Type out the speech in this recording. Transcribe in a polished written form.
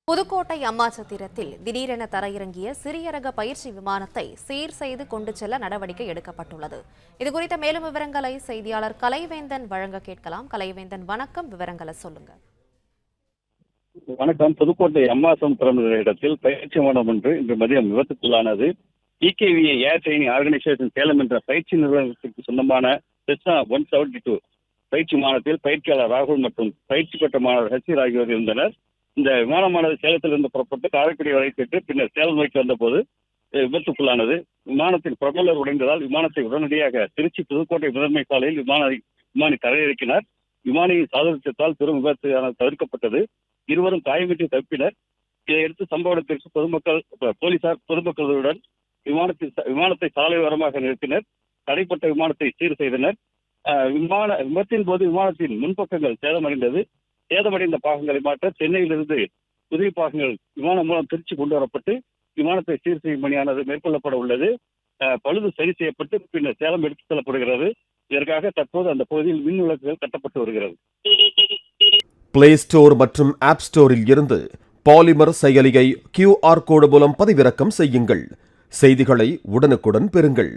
புதுக்கோட்டை அம்மாசத்திரத்தில் திடீரென தரையிறங்கிய சிறிய ரக பயிற்சி விமானத்தை சீர் செய்து கொண்டு செல்ல நடவடிக்கை எடுக்கப்பட்டுள்ளது. இதுகுறித்த மேலும் விவரங்களை செய்தியாளர் கலைவேந்தன் வழங்க கேட்கலாம். கலைவேந்தன், வணக்கம். விவரங்களை சொல்லுங்க. வணக்கம். புதுக்கோட்டை அம்மாசமுத்திரம் இடத்தில் பயிற்சி விமானம் ஒன்று இன்று மதியம் விபத்துக்குள்ளானது. EKVA ஏர் ட்ரெயினிங் ஆர்கனைசேஷன் சேலம் என்ற பயிற்சி நிறுவனத்திற்கு சொந்தமான செஸ்னா 172 பயிற்சி விமானத்தில் பயிற்சியாளர் ராகுல் மற்றும் பயிற்சி பெற்ற மாணவர் ஹசீர் ஆகியோர் இருந்தனர். இந்த விமானமானது சேலத்திலிருந்து புறப்பட்டு காரைக்குடி வரை சென்று பின்னர் சேலம் நோக்கி வந்தபோது விபத்துக்குள்ளானது. விமானத்தின் ப்ரொபல்லர் உடைந்ததால் விமானத்தை உடனடியாக திருச்சி புதுக்கோட்டை முதன்மை சாலையில் விமானி தரையிறக்கினார். விமானியின் சாதுரியத்தால் பெரும் விபத்து தவிர்க்கப்பட்டது. இருவரும் காயமின்றி தப்பினர். இதையடுத்து சம்பவ இடத்திற்கு போலீசார் பொதுமக்களுடன் விமானத்தை சாலை ஓரமாக நிறுத்தினர். தடைப்பட்ட விமானத்தை சீர் செய்தனர். விபத்தின் போது விமானத்தின் முன்பக்கங்கள் சேதமடைந்தது. சேதமடைந்த பாகங்களை மாற்ற சென்னையிலிருந்து புதிய பாகங்கள் விமானம் மூலம் திருச்சி கொண்டு வரப்பட்டு விமானத்தை சீர் செய்யும் பணியானது மேற்கொள்ளப்பட உள்ளது. பழுது சரி செய்யப்பட்டு பின்னர் சேலம் எடுத்துச் செல்லப்படுகிறது. இதற்காக தற்போது அந்த பகுதியில் மின் விளக்குகள் கட்டப்பட்டு வருகிறது. பிளே ஸ்டோர் மற்றும் ஆப் ஸ்டோரில் இருந்து பாலிமர் செயலியை QR கோடு மூலம் பதிவிறக்கம் செய்யுங்கள். செய்திகளை உடனுக்குடன் பெறுங்கள்.